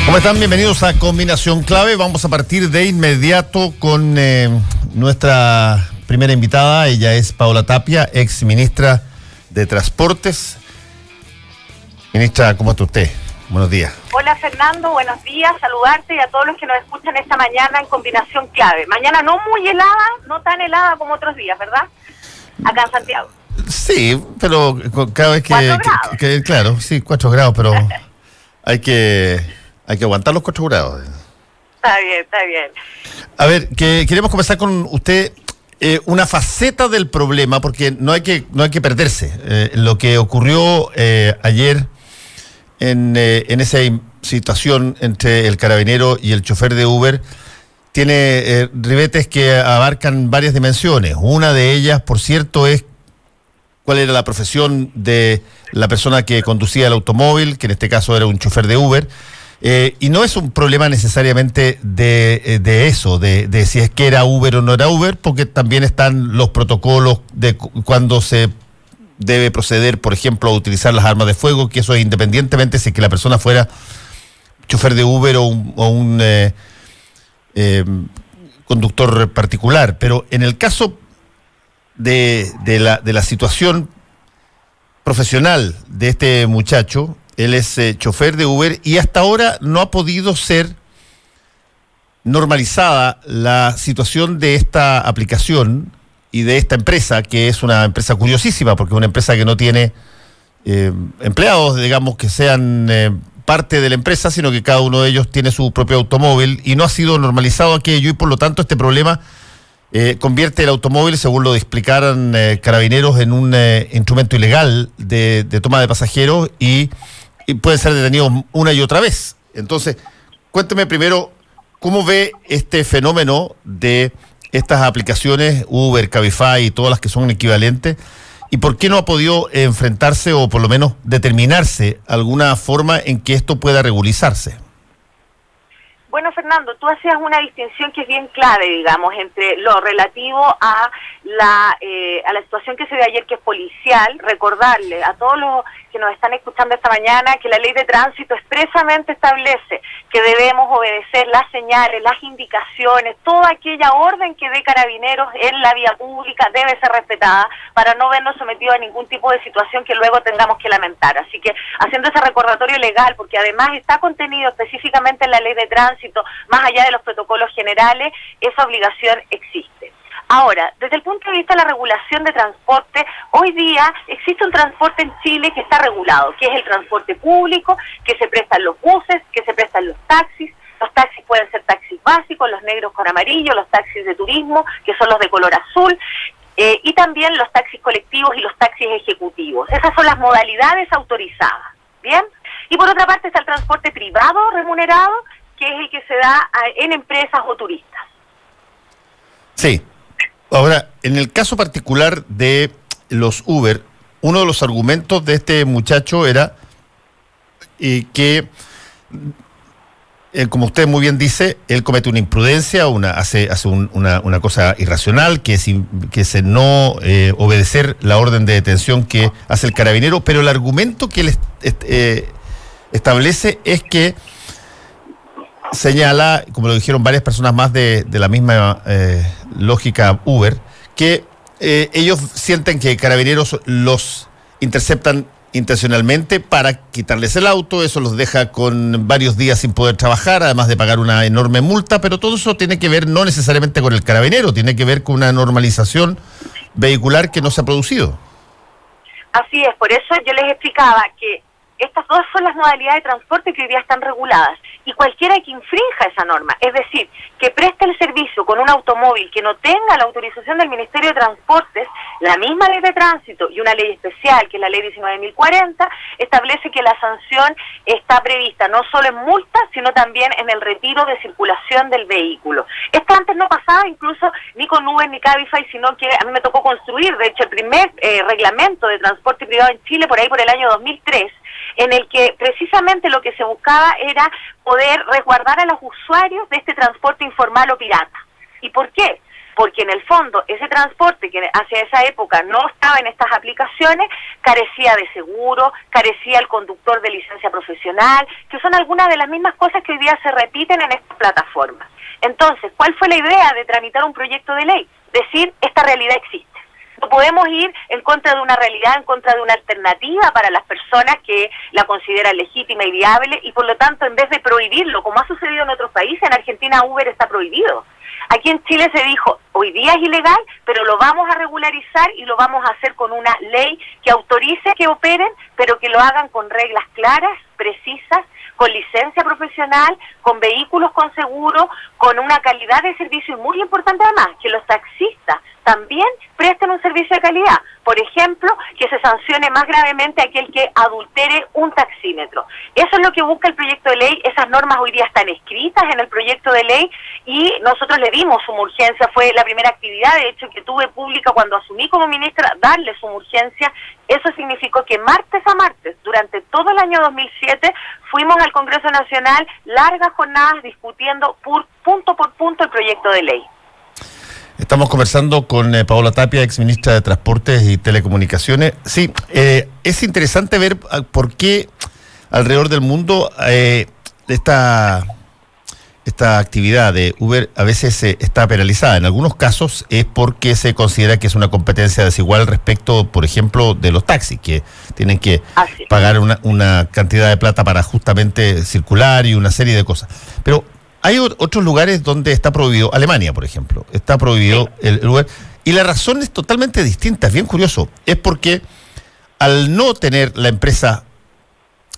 ¿Cómo están? Bienvenidos a Combinación Clave. Vamos a partir de inmediato con nuestra primera invitada. Ella es Paola Tapia, ex ministra de Transportes. Ministra, ¿cómo está usted? Buenos días. Hola Fernando, buenos días, saludarte y a todos los que nos escuchan esta mañana en Combinación Clave. Mañana no muy helada, no tan helada como otros días, ¿verdad? Acá en Santiago. Sí, pero cada vez 4 grados. claro, sí, 4 grados, pero hay que aguantar los 4 grados. Está bien, está bien. A ver, queremos comenzar con usted una faceta del problema, porque no hay que perderse. Lo que ocurrió ayer en esa situación entre el carabinero y el chofer de Uber tiene ribetes que abarcan varias dimensiones. Una de ellas, por cierto, es cuál era la profesión de la persona que conducía el automóvil, que en este caso era un chofer de Uber. Y no es un problema necesariamente de eso, de si es que era Uber o no era Uber, porque también están los protocolos de cuando se debe proceder, por ejemplo, a utilizar las armas de fuego, que eso es independientemente si es que la persona fuera chofer de Uber o un conductor particular. Pero en el caso de la situación profesional de este muchacho, él es chofer de Uber y hasta ahora no ha podido ser normalizada la situación de esta aplicación y de esta empresa, que es una empresa curiosísima, porque es una empresa que no tiene empleados, digamos, que sean parte de la empresa, sino que cada uno de ellos tiene su propio automóvil y no ha sido normalizado aquello y por lo tanto este problema convierte el automóvil, según lo explicaran carabineros, en un instrumento ilegal de toma de pasajeros y pueden ser detenidos una y otra vez. Entonces, cuénteme primero, ¿cómo ve este fenómeno de estas aplicaciones, Uber, Cabify y todas las que son equivalentes? ¿Y por qué no ha podido enfrentarse o por lo menos determinarse alguna forma en que esto pueda regularizarse? Bueno, Fernando, tú hacías una distinción que es bien clave, digamos, entre lo relativo a la situación que se dio ayer, que es policial. Recordarle a todos los que nos están escuchando esta mañana que la ley de tránsito expresamente establece que debemos obedecer las señales, las indicaciones, toda aquella orden que dé Carabineros en la vía pública debe ser respetada para no vernos sometidos a ningún tipo de situación que luego tengamos que lamentar. Así que haciendo ese recordatorio legal, porque además está contenido específicamente en la ley de tránsito, más allá de los protocolos generales, esa obligación existe. Ahora, desde el punto de vista de la regulación de transporte, hoy día existe un transporte en Chile que está regulado, que es el transporte público, que se prestan los buses, que se prestan los taxis. Los taxis pueden ser taxis básicos, los negros con amarillo, los taxis de turismo, que son los de color azul, y también los taxis colectivos y los taxis ejecutivos. Esas son las modalidades autorizadas, ¿bien? Y por otra parte está el transporte privado remunerado, que es el que se da en empresas o turistas. Sí. Ahora, en el caso particular de los Uber, uno de los argumentos de este muchacho era que, como usted muy bien dice, él comete una imprudencia, hace una cosa irracional, que es no obedecer la orden de detención que hace el carabinero, pero el argumento que él establece es que señala, como lo dijeron varias personas más de la misma lógica Uber, que ellos sienten que carabineros los interceptan intencionalmente para quitarles el auto, eso los deja con varios días sin poder trabajar, además de pagar una enorme multa, pero todo eso tiene que ver no necesariamente con el carabinero, tiene que ver con una normalización vehicular que no se ha producido. Así es, por eso yo les explicaba que estas dos son las modalidades de transporte que hoy día están reguladas y cualquiera que infrinja esa norma, es decir, que preste el servicio con un automóvil que no tenga la autorización del Ministerio de Transportes, la misma ley de tránsito y una ley especial, que es la ley 19.040, establece que la sanción está prevista no solo en multas, sino también en el retiro de circulación del vehículo. Esto antes no pasaba incluso ni con Uber ni Cabify, sino que a mí me tocó construir, de hecho, el primer reglamento de transporte privado en Chile por ahí por el año 2003, en el que precisamente lo que se buscaba era poder resguardar a los usuarios de este transporte informal o pirata. ¿Y por qué? porque en el fondo ese transporte que hacia esa época no estaba en estas aplicaciones, carecía de seguro, carecía el conductor de licencia profesional, que son algunas de las mismas cosas que hoy día se repiten en estas plataformas. Entonces, ¿cuál fue la idea de tramitar un proyecto de ley? Decir, esta realidad existe. No podemos ir en contra de una realidad, en contra de una alternativa para las personas que la consideran legítima y viable, y por lo tanto, en vez de prohibirlo, como ha sucedido en otros países, en Argentina Uber está prohibido. Aquí en Chile se dijo, hoy día es ilegal, pero lo vamos a regularizar y lo vamos a hacer con una ley que autorice que operen, pero que lo hagan con reglas claras, precisas, con licencia profesional, con vehículos con seguro, con una calidad de servicio, y muy importante además, que los taxistas también presten un servicio de calidad. Por ejemplo, que se sancione más gravemente a aquel que adultere un taxímetro. Eso es lo que busca el proyecto de ley. Esas normas hoy día están escritas en el proyecto de ley y nosotros le dimos suma urgencia. Fue la primera actividad, de hecho, que tuve pública cuando asumí como ministra, darle suma urgencia. Eso significó que martes a martes, durante todo el año 2007, fuimos al Congreso Nacional, largas jornadas discutiendo punto por punto el proyecto de ley. Estamos conversando con Paola Tapia, exministra de Transportes y Telecomunicaciones. Sí, es interesante ver por qué alrededor del mundo esta actividad de Uber a veces está penalizada. En algunos casos es porque se considera que es una competencia desigual respecto, por ejemplo, de los taxis, que tienen que pagar una cantidad de plata para justamente circular y una serie de cosas. Pero hay otros lugares donde está prohibido. Alemania, por ejemplo, está prohibido el Uber. Y la razón es totalmente distinta, es bien curioso. Es porque al no tener la empresa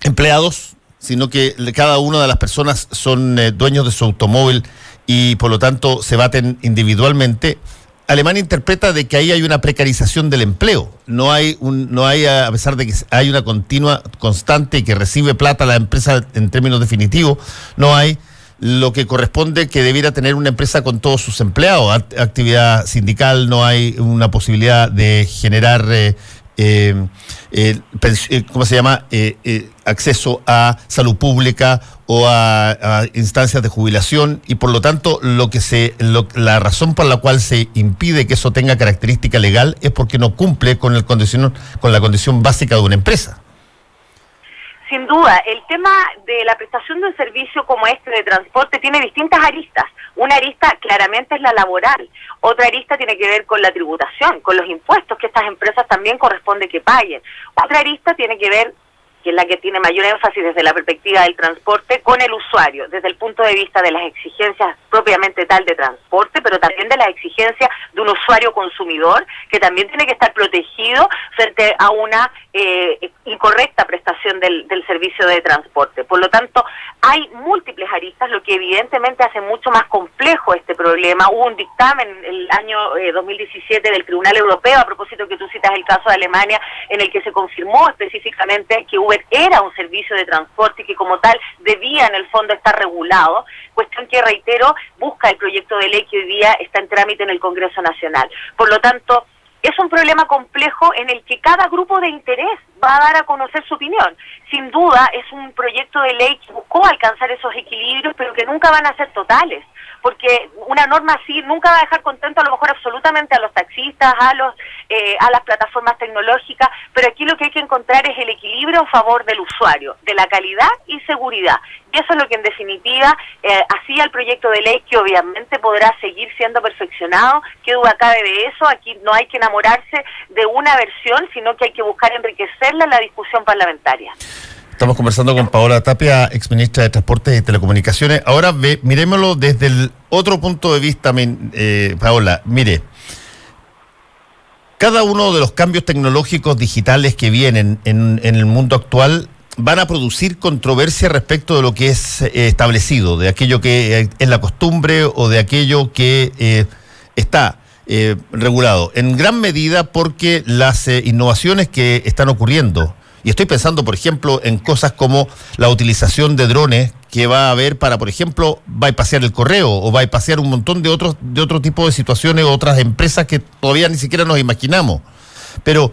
empleados, sino que cada una de las personas son dueños de su automóvil y por lo tanto se baten individualmente, Alemania interpreta de que ahí hay una precarización del empleo. No hay, a pesar de que hay una continua, constante y que recibe plata la empresa en términos definitivos, no hay lo que corresponde que debiera tener una empresa con todos sus empleados. Actividad sindical, no hay una posibilidad de generar ¿cómo se llama? Acceso a salud pública o a instancias de jubilación, y por lo tanto la razón por la cual se impide que eso tenga característica legal es porque no cumple con la condición básica de una empresa. Sin duda, el tema de la prestación de un servicio como este de transporte tiene distintas aristas. Una arista claramente es la laboral, otra arista tiene que ver con la tributación, con los impuestos que estas empresas también corresponde que paguen. Otra arista tiene que ver, que es la que tiene mayor énfasis desde la perspectiva del transporte, con el usuario, desde el punto de vista de las exigencias propiamente tal de transporte, pero también de las exigencias de un usuario consumidor, que también tiene que estar protegido frente a una incorrecta prestación del servicio de transporte. Por lo tanto, hay múltiples aristas, lo que evidentemente hace mucho más complejo este problema. Hubo un dictamen el año 2017 del Tribunal Europeo, a propósito que tú citas el caso de Alemania, en el que se confirmó específicamente que Uber era un servicio de transporte y que como tal debía en el fondo estar regulado, cuestión que, reitero, busca el proyecto de ley que hoy día está en trámite en el Congreso Nacional. Por lo tanto, es un problema complejo en el que cada grupo de interés va a dar a conocer su opinión. Sin duda, es un proyecto de ley que buscó alcanzar esos equilibrios, pero que nunca van a ser totales, porque una norma así nunca va a dejar contento a lo mejor absolutamente a los taxistas, a las plataformas tecnológicas, pero aquí lo que hay que encontrar es el equilibrio en favor del usuario, de la calidad y seguridad. Y eso es lo que en definitiva hacía el proyecto de ley, que obviamente podrá seguir siendo perfeccionado. ¿Qué duda cabe de eso? Aquí no hay que enamorarse de una versión, sino que hay que buscar enriquecerla en la discusión parlamentaria. Estamos conversando con Paola Tapia, exministra de Transportes y Telecomunicaciones. Ahora miremoslo desde el otro punto de vista, Paola. Mire, cada uno de los cambios tecnológicos digitales que vienen en el mundo actual van a producir controversia respecto de lo que es establecido, de aquello que es la costumbre o de aquello que está regulado. En gran medida porque las innovaciones que están ocurriendo, y estoy pensando, por ejemplo, en cosas como la utilización de drones que va a haber para, por ejemplo, bypassear el correo o bypassear un montón de otro tipo de situaciones, otras empresas que todavía ni siquiera nos imaginamos. Pero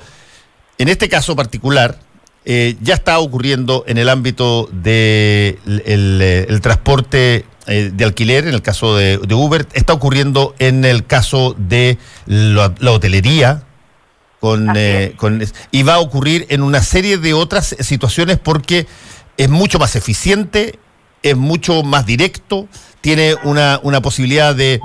en este caso particular, ya está ocurriendo en el ámbito del el transporte de alquiler, en el caso de Uber, está ocurriendo en el caso de la hotelería, y va a ocurrir en una serie de otras situaciones porque es mucho más eficiente, es mucho más directo, tiene una posibilidad de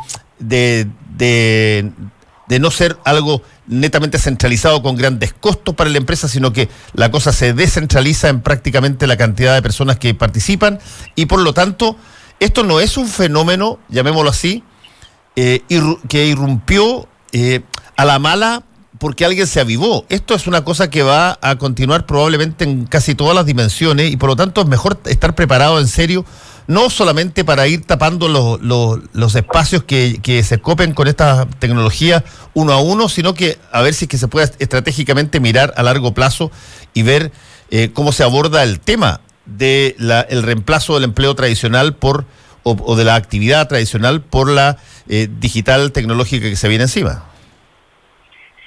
no ser algo netamente centralizado con grandes costos para la empresa, sino que la cosa se descentraliza en prácticamente la cantidad de personas que participan, y por lo tanto esto no es un fenómeno, llamémoslo así, que irrumpió a la mala porque alguien se avivó. Esto es una cosa que va a continuar probablemente en casi todas las dimensiones, y por lo tanto es mejor estar preparado en serio, no solamente para ir tapando los espacios que se copen con esta tecnología uno a uno, sino que a ver si es que se puede estratégicamente mirar a largo plazo y ver cómo se aborda el tema de el reemplazo del empleo tradicional o de la actividad tradicional por la digital tecnológica que se viene encima.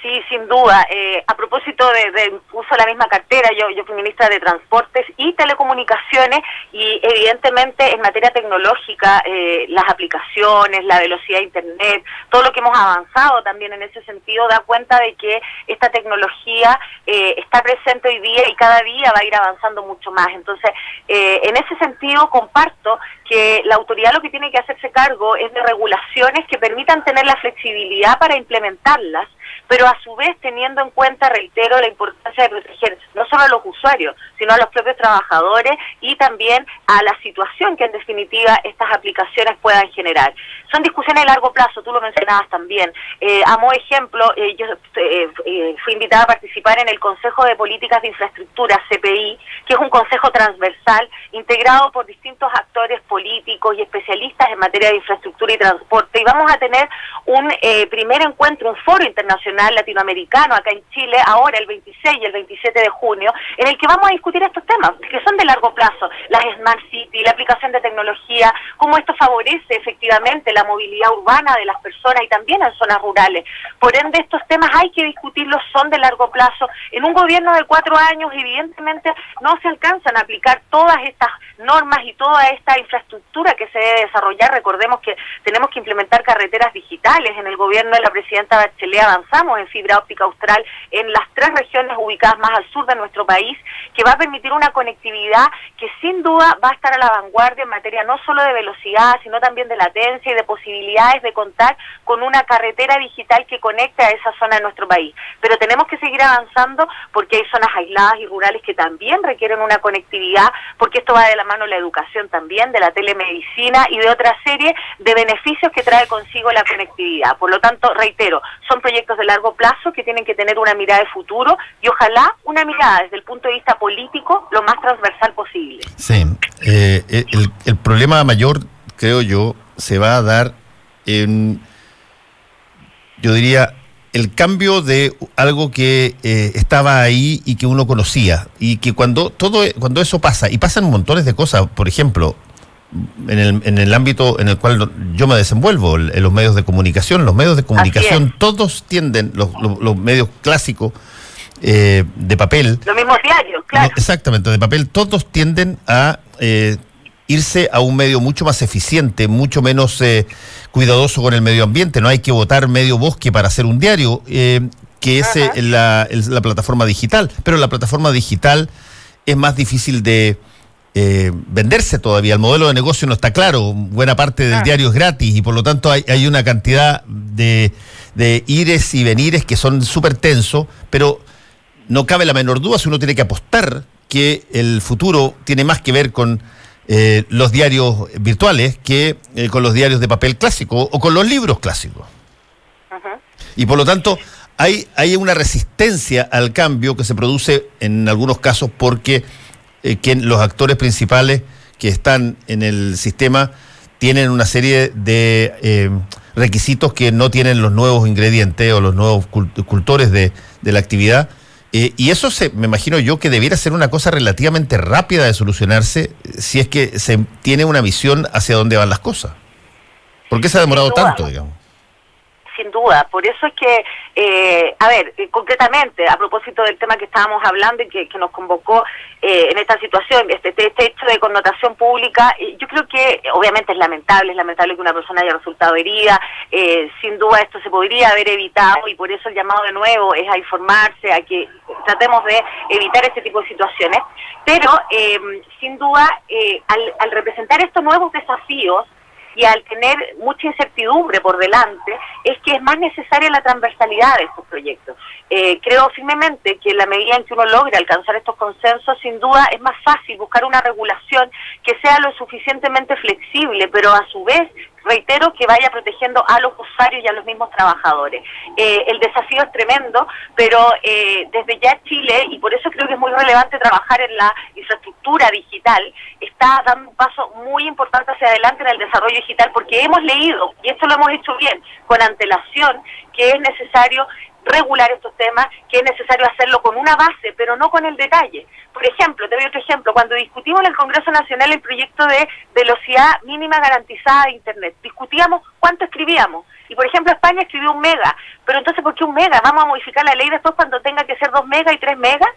Sí, sin duda. A propósito de uso de la misma cartera, yo fui ministra de Transportes y Telecomunicaciones, y evidentemente en materia tecnológica, las aplicaciones, la velocidad de Internet, todo lo que hemos avanzado también en ese sentido da cuenta de que esta tecnología está presente hoy día y cada día va a ir avanzando mucho más. Entonces, en ese sentido comparto que la autoridad lo que tiene que hacerse cargo es de regulaciones que permitan tener la flexibilidad para implementarlas, pero a su vez teniendo en cuenta, reitero, la importancia de proteger no solo a los usuarios, sino a los propios trabajadores y también a la situación que en definitiva estas aplicaciones puedan generar. Son discusiones de largo plazo, tú lo mencionabas también. A modo ejemplo, yo fui invitada a participar en el Consejo de Políticas de Infraestructura, CPI, que es un consejo transversal integrado por distintos actores políticos y especialistas en materia de infraestructura y transporte, y vamos a tener un primer encuentro, un foro internacional latinoamericano acá en Chile, ahora el 26 y el 27 de junio, en el que vamos a discutir estos temas, que son de largo plazo, las Smart City, la aplicación de tecnología, cómo esto favorece efectivamente la movilidad urbana de las personas y también en zonas rurales. Por ende, estos temas hay que discutirlos, son de largo plazo. En un gobierno de 4 años, evidentemente, no se alcanzan a aplicar todas estas normas y toda esta infraestructura que se debe desarrollar. Recordemos que tenemos que implementar carreteras digitales. En el gobierno de la presidenta Bachelet avanzamos en fibra óptica austral en las 3 regiones ubicadas más al sur de nuestro país, que va a permitir una conectividad que sin duda va a estar a la vanguardia en materia no solo de velocidad, sino también de latencia y de posibilidades de contar con una carretera digital que conecte a esa zona de nuestro país. Pero tenemos que seguir avanzando porque hay zonas aisladas y rurales que también requieren una conectividad, porque esto va de la mano de la educación también, de la telemedicina y de otra serie de beneficios que trae consigo la conectividad. Por lo tanto, reitero, son proyectos de largo plazo que tienen que tener una mirada de futuro y ojalá una mirada desde el punto de vista político lo más transversal posible. Sí, el problema mayor, creo yo, se va a dar en, yo diría, el cambio de algo que estaba ahí y que uno conocía, y que cuando eso pasa, y pasan montones de cosas, por ejemplo, en el ámbito en el cual yo me desenvuelvo, en los medios de comunicación. Los medios de comunicación todos tienden, los medios clásicos de papel. Los mismos diarios, claro. Exactamente, de papel, todos tienden a irse a un medio mucho más eficiente, mucho menos cuidadoso con el medio ambiente. No hay que botar medio bosque para hacer un diario, que es la plataforma digital. Pero la plataforma digital es más difícil de venderse todavía. El modelo de negocio no está claro. Buena parte del diario es gratis y por lo tanto hay una cantidad de ires y venires que son súper tensos, pero no cabe la menor duda, si uno tiene que apostar, que el futuro tiene más que ver con los diarios virtuales que con los diarios de papel clásico o con los libros clásicos. Y por lo tanto hay una resistencia al cambio que se produce en algunos casos porque los actores principales que están en el sistema tienen una serie de requisitos que no tienen los nuevos ingredientes o los nuevos cultores de la actividad. Y eso me imagino yo que debiera ser una cosa relativamente rápida de solucionarse si es que se tiene una visión hacia dónde van las cosas. ¿Por qué se ha demorado tanto, digamos? sin duda. Por eso es que, concretamente, a propósito del tema que estábamos hablando y que nos convocó en esta situación, este hecho de connotación pública, yo creo que obviamente es lamentable que una persona haya resultado herida, sin duda esto se podría haber evitado y por eso el llamado de nuevo es a informarse, a que tratemos de evitar este tipo de situaciones, pero sin duda al representar estos nuevos desafíos y al tener mucha incertidumbre por delante, es que es más necesaria la transversalidad de estos proyectos. Creo firmemente que en la medida en que uno logre alcanzar estos consensos, sin duda es más fácil buscar una regulación que sea lo suficientemente flexible, pero a su vez, reitero, que vaya protegiendo a los usuarios y a los mismos trabajadores. El desafío es tremendo, pero desde ya Chile, y por eso creo que es muy relevante trabajar en la infraestructura digital, está dando un paso muy importante hacia adelante en el desarrollo digital, porque hemos leído, y esto lo hemos hecho bien, con antelación, que es necesario regular estos temas, que es necesario hacerlo con una base, pero no con el detalle. Por ejemplo, te doy otro ejemplo, cuando discutimos en el Congreso Nacional el proyecto de velocidad mínima garantizada de Internet, discutíamos cuánto escribíamos, y por ejemplo España escribió 1 mega, pero entonces ¿por qué 1 mega? ¿Vamos a modificar la ley después cuando tenga que ser 2 megas y 3 megas?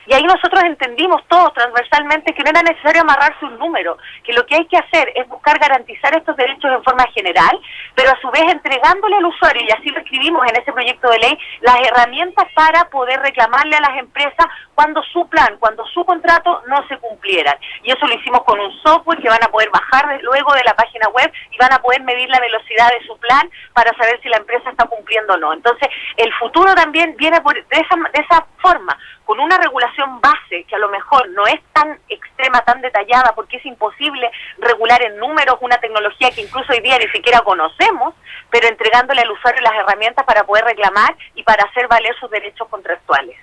Y ahí nosotros entendimos todos transversalmente que no era necesario amarrarse un número, que lo que hay que hacer es buscar garantizar estos derechos en forma general, pero a su vez entregándole al usuario, y así lo escribimos en ese proyecto de ley, las herramientas para poder reclamarle a las empresas cuando su plan, cuando su contrato no se cumplieran. Y eso lo hicimos con un software que van a poder bajar luego de la página web y van a poder medir la velocidad de su plan para saber si la empresa está cumpliendo o no. Entonces, el futuro también viene de esa forma, con una regulación base que a lo mejor no es tan extrema, tan detallada, porque es imposible regular en números una tecnología que incluso hoy día ni siquiera conocemos, pero entregándole al usuario las herramientas para poder reclamar y para hacer valer sus derechos contractuales.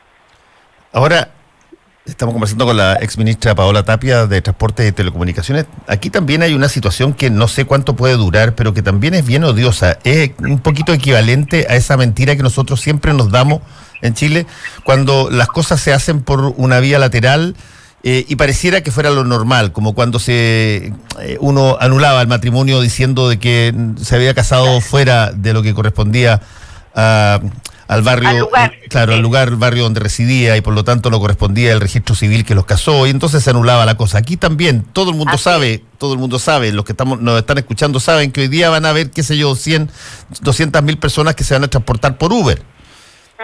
Ahora, estamos conversando con la exministra Paola Tapia de Transportes y Telecomunicaciones. Aquí también hay una situación que no sé cuánto puede durar, pero que también es bien odiosa. Es un poquito equivalente a esa mentira que nosotros siempre nos damos en Chile, cuando las cosas se hacen por una vía lateral y pareciera que fuera lo normal, como cuando uno anulaba el matrimonio diciendo de que se había casado fuera de lo que correspondía al barrio, al lugar, el barrio donde residía, y por lo tanto no correspondía el registro civil que los casó, y entonces se anulaba la cosa. Aquí también todo el mundo sabe, los que nos están escuchando saben que hoy día van a haber, qué sé yo, 200.000 personas que se van a transportar por Uber.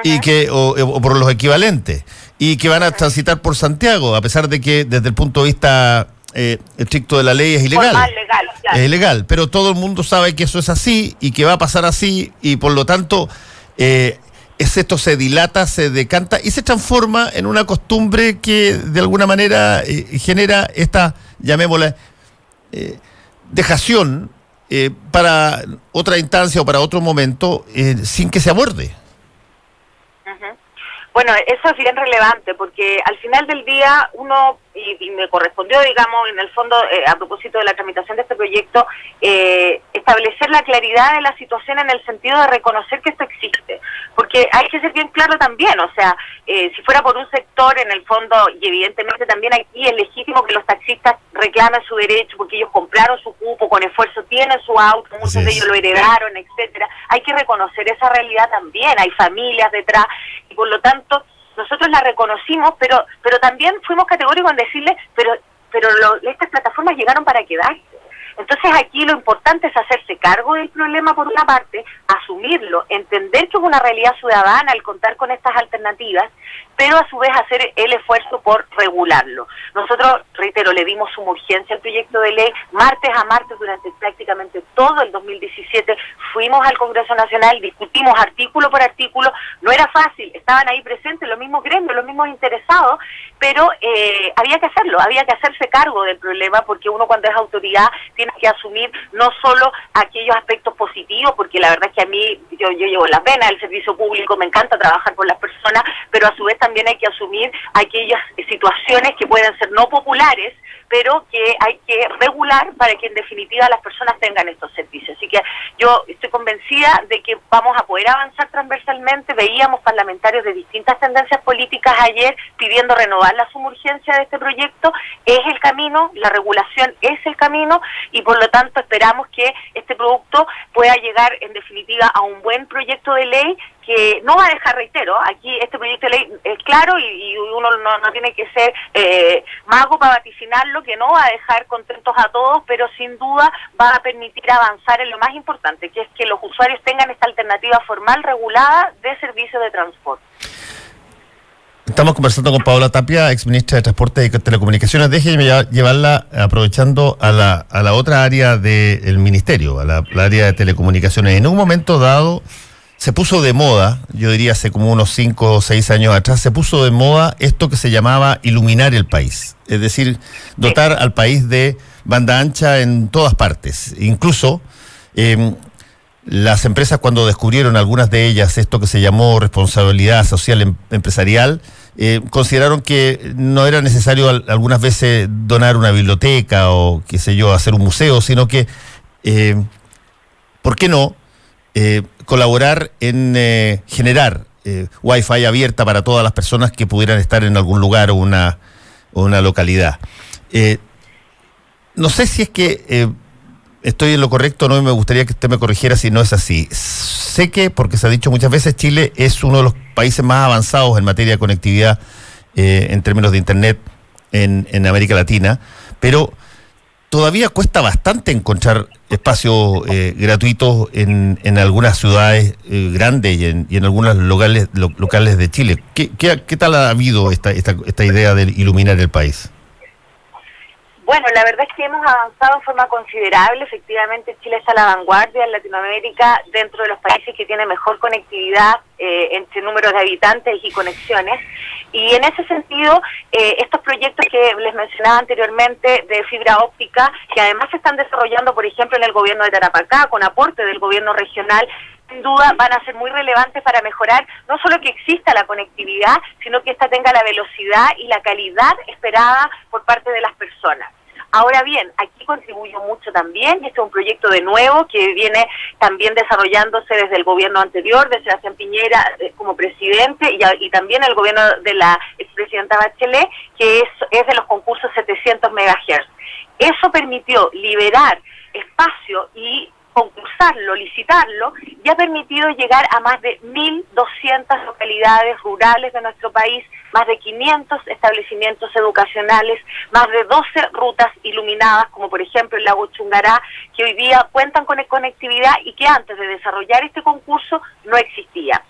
Y o por los equivalentes, y que van a transitar por Santiago, a pesar de que desde el punto de vista estricto de la ley es ilegal. Legal, claro. Es ilegal, pero todo el mundo sabe que eso es así y que va a pasar así, y por lo tanto esto se dilata, se decanta y se transforma en una costumbre que de alguna manera genera esta, llamémosla, dejación para otra instancia o para otro momento sin que se aborde. Bueno, eso es bien relevante porque al final del día uno, y me correspondió, digamos, en el fondo, a propósito de la tramitación de este proyecto, establecer la claridad de la situación en el sentido de reconocer que esto existe. Porque hay que ser bien claro también, o sea, si fuera por un sector en el fondo, y evidentemente también aquí es legítimo que los taxistas reclamen su derecho porque ellos compraron su cupo, con esfuerzo tienen su auto, muchos de ellos lo heredaron, etcétera. Hay que reconocer esa realidad también, hay familias detrás, y por lo tanto nosotros la reconocimos, pero también fuimos categóricos en decirle, pero estas plataformas llegaron para quedarse. Entonces aquí lo importante es hacerse cargo del problema por una parte, asumirlo, entender que es una realidad ciudadana al contar con estas alternativas, pero a su vez hacer el esfuerzo por regularlo. Nosotros, reitero, le dimos suma urgencia al proyecto de ley, martes a martes durante prácticamente todo el 2017, fuimos al Congreso Nacional, discutimos artículo por artículo, no era fácil, estaban ahí presentes los mismos gremios, los mismos interesados, pero había que hacerlo, había que hacerse cargo del problema, porque uno cuando es autoridad tiene que asumir no solo aquellos aspectos positivos, porque la verdad es que a mí, yo llevo la pena del servicio público, me encanta trabajar con las personas, pero a su vez también hay que asumir aquellas situaciones que pueden ser no populares, pero que hay que regular para que en definitiva las personas tengan estos servicios. Así que yo estoy convencida de que vamos a poder avanzar transversalmente. Veíamos parlamentarios de distintas tendencias políticas ayer pidiendo renovar la sumurgencia de este proyecto. Es el camino, la regulación es el camino, y por lo tanto esperamos que este producto pueda llegar en definitiva a un buen proyecto de ley que no va a dejar, reitero, aquí este proyecto de ley es claro y uno no tiene que ser mago para vaticinarlo, que no va a dejar contentos a todos, pero sin duda va a permitir avanzar en lo más importante, que es que los usuarios tengan esta alternativa formal regulada de servicio de transporte. Estamos conversando con Paola Tapia, exministra de Transporte y Telecomunicaciones. Déjeme llevarla, aprovechando a la otra área del ministerio, a la área de telecomunicaciones. En un momento dado se puso de moda, yo diría hace como unos 5 o 6 años atrás, se puso de moda esto que se llamaba iluminar el país. Es decir, dotar al país de banda ancha en todas partes. Incluso las empresas, cuando descubrieron algunas de ellas esto que se llamó responsabilidad social empresarial, consideraron que no era necesario algunas veces donar una biblioteca o, qué sé yo, hacer un museo, sino que, ¿por qué no colaborar en generar Wi-Fi abierta para todas las personas que pudieran estar en algún lugar o una localidad? No sé si es que estoy en lo correcto o no, y me gustaría que usted me corrigiera si no es así. Sé que, porque se ha dicho muchas veces, Chile es uno de los países más avanzados en materia de conectividad en términos de Internet en América Latina, pero todavía cuesta bastante encontrar espacios gratuitos en algunas ciudades grandes y en algunos locales de Chile. ¿Qué tal ha habido esta idea de iluminar el país? Bueno, la verdad es que hemos avanzado en forma considerable. Efectivamente, Chile está a la vanguardia en Latinoamérica, dentro de los países que tienen mejor conectividad entre números de habitantes y conexiones. Y en ese sentido, estos proyectos que les mencionaba anteriormente de fibra óptica, que además se están desarrollando, por ejemplo, en el gobierno de Tarapacá, con aporte del gobierno regional, sin duda van a ser muy relevantes para mejorar no solo que exista la conectividad, sino que ésta tenga la velocidad y la calidad esperada por parte de las personas. Ahora bien, aquí contribuyó mucho también, y este es un proyecto de nuevo que viene también desarrollándose desde el gobierno anterior, de Sebastián Piñera como presidente, y también el gobierno de la expresidenta Bachelet, que es de los concursos 700 MHz. Eso permitió liberar espacio y concursarlo, licitarlo, y ha permitido llegar a más de 1.200 localidades rurales de nuestro país, más de 500 establecimientos educacionales, más de 12 rutas iluminadas, como por ejemplo el lago Chungará, que hoy día cuentan con conectividad y que antes de desarrollar este concurso no existía.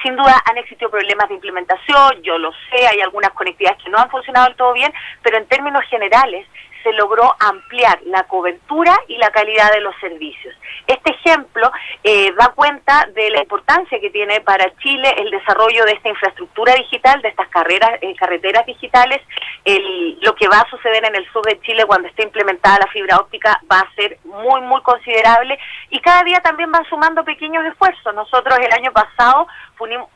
Sin duda han existido problemas de implementación, yo lo sé, hay algunas conectividades que no han funcionado del todo bien, pero en términos generales se logró ampliar la cobertura y la calidad de los servicios. Este ejemplo da cuenta de la importancia que tiene para Chile el desarrollo de esta infraestructura digital, de estas carreteras digitales. Lo que va a suceder en el sur de Chile cuando esté implementada la fibra óptica va a ser muy, muy considerable, y cada día también van sumando pequeños esfuerzos. Nosotros el año pasado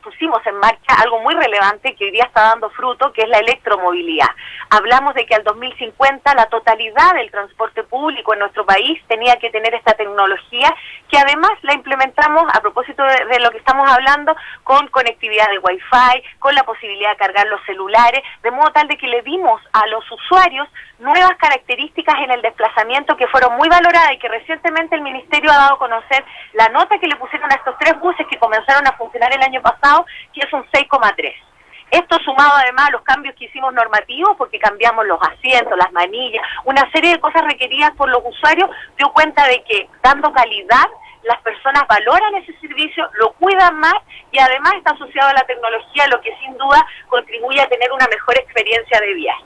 pusimos en marcha algo muy relevante que hoy día está dando fruto, que es la electromovilidad. Hablamos de que al 2050 la totalidad del transporte público en nuestro país tenía que tener esta tecnología, que además la implementamos, a propósito de lo que estamos hablando, con conectividad de Wi-Fi, con la posibilidad de cargar los celulares, de modo tal de que le dimos a los usuarios nuevas características en el desplazamiento que fueron muy valoradas, y que recientemente el Ministerio ha dado a conocer la nota que le pusieron a estos 3 buses que comenzaron a funcionar el año pasado, que es un 6,3. Esto sumado además a los cambios que hicimos normativos, porque cambiamos los asientos, las manillas, una serie de cosas requeridas por los usuarios, dio cuenta de que dando calidad las personas valoran ese servicio, lo cuidan más, y además está asociado a la tecnología, lo que sin duda contribuye a tener una mejor experiencia de viaje.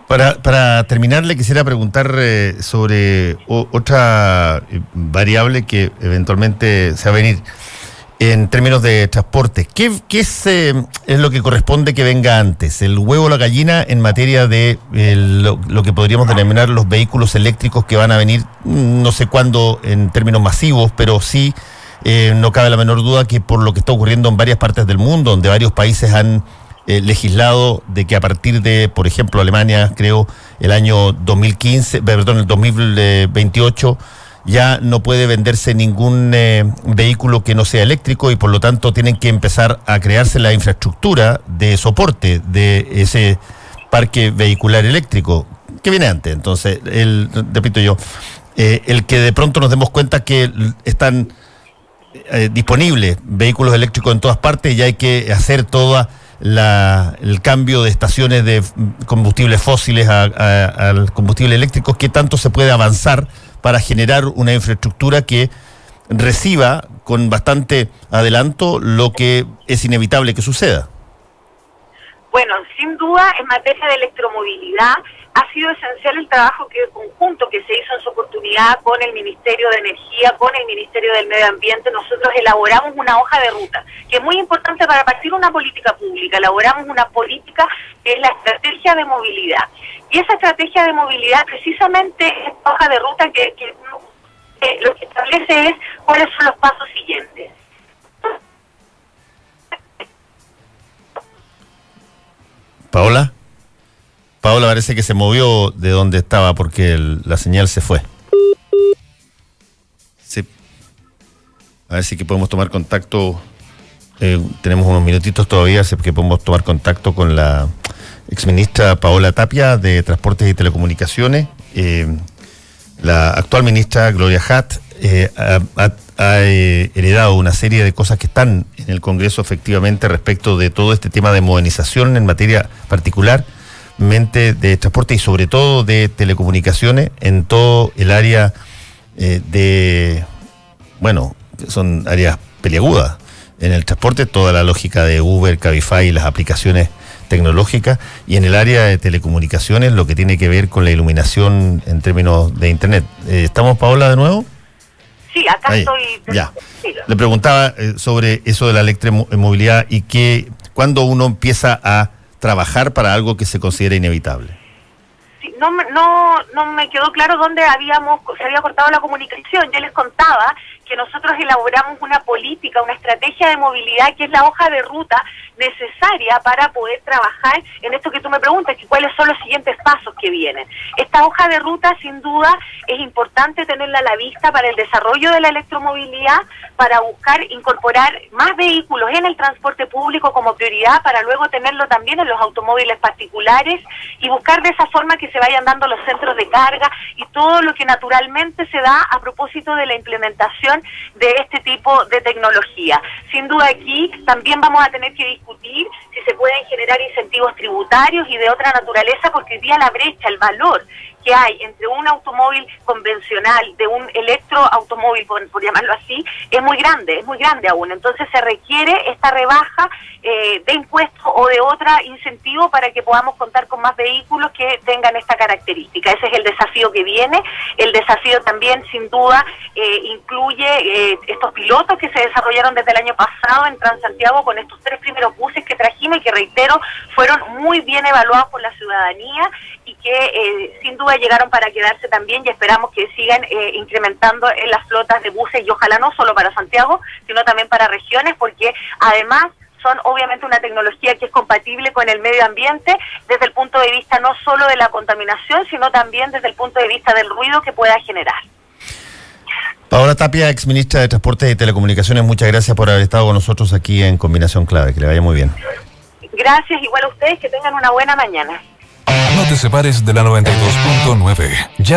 Para terminar, le quisiera preguntar sobre otra variable que eventualmente se va a venir en términos de transporte. ¿Qué es lo que corresponde que venga antes? ¿El huevo o la gallina en materia de lo que podríamos denominar los vehículos eléctricos que van a venir, no sé cuándo en términos masivos, pero sí, no cabe la menor duda que por lo que está ocurriendo en varias partes del mundo, donde varios países han legislado de que a partir de, por ejemplo, Alemania, creo, el año 2015, perdón, el 2028, ya no puede venderse ningún vehículo que no sea eléctrico y por lo tanto tienen que empezar a crearse la infraestructura de soporte de ese parque vehicular eléctrico que viene antes. Entonces, repito yo, el que de pronto nos demos cuenta que están disponibles vehículos eléctricos en todas partes y hay que hacer todo el cambio de estaciones de combustibles fósiles al combustible eléctrico, ¿qué tanto se puede avanzar para generar una infraestructura que reciba con bastante adelanto lo que es inevitable que suceda? Bueno, sin duda, en materia de electromovilidad, ha sido esencial el trabajo conjunto que se hizo en su oportunidad con el Ministerio de Energía, con el Ministerio del Medio Ambiente. Nosotros elaboramos una hoja de ruta, que es muy importante para partir una política pública. Elaboramos una política que es la estrategia de movilidad. Y esa estrategia de movilidad, precisamente, esta hoja de ruta que lo que establece es cuáles son los pasos siguientes. Paola parece que se movió de donde estaba porque la señal se fue. Sí. A ver si que podemos tomar contacto. Tenemos unos minutitos todavía, así que podemos tomar contacto con la exministra Paola Tapia de Transportes y Telecomunicaciones. La actual ministra Gloria Hatt ha heredado una serie de cosas que están en el Congreso efectivamente respecto de todo este tema de modernización en materia particularmente de transporte y sobre todo de telecomunicaciones en todo el área son áreas peliagudas en el transporte, toda la lógica de Uber, Cabify y las aplicaciones tecnológicas, y en el área de telecomunicaciones lo que tiene que ver con la iluminación en términos de Internet. ¿Estamos, Paola, de nuevo? Sí, acá estoy. Ya. Le preguntaba sobre eso de la electromovilidad y cuándo uno empieza a trabajar para algo que se considera inevitable. Sí, no me quedó claro dónde se había cortado la comunicación. Yo les contaba que nosotros elaboramos una política, una estrategia de movilidad que es la hoja de ruta necesaria para poder trabajar en esto que tú me preguntas, que cuáles son los siguientes pasos que vienen. Esta hoja de ruta, sin duda, es importante tenerla a la vista para el desarrollo de la electromovilidad, para buscar incorporar más vehículos en el transporte público como prioridad, para luego tenerlo también en los automóviles particulares y buscar de esa forma que se vayan dando los centros de carga y todo lo que naturalmente se da a propósito de la implementación de este tipo de tecnología. Sin duda aquí también vamos a tener que discutir si se pueden generar incentivos tributarios y de otra naturaleza, porque hoy día la brecha, el valor que hay entre un automóvil convencional de un electroautomóvil, por llamarlo así, es muy grande aún. Entonces se requiere esta rebaja de impuestos o de otra incentivo para que podamos contar con más vehículos que tengan esta característica. Ese es el desafío que viene. El desafío también, sin duda, incluye estos pilotos que se desarrollaron desde el año pasado en Transantiago con estos 3 primeros buses que trajimos y que, reitero, fueron muy bien evaluados por la ciudadanía y que sin duda llegaron para quedarse también, y esperamos que sigan incrementando en las flotas de buses, y ojalá no solo para Santiago, sino también para regiones, porque además son obviamente una tecnología que es compatible con el medio ambiente desde el punto de vista no solo de la contaminación, sino también desde el punto de vista del ruido que pueda generar. Paola Tapia, exministra de Transportes y Telecomunicaciones, muchas gracias por haber estado con nosotros aquí en Combinación Clave. Que le vaya muy bien. Gracias, igual a ustedes, que tengan una buena mañana. No te separes de la 92.9.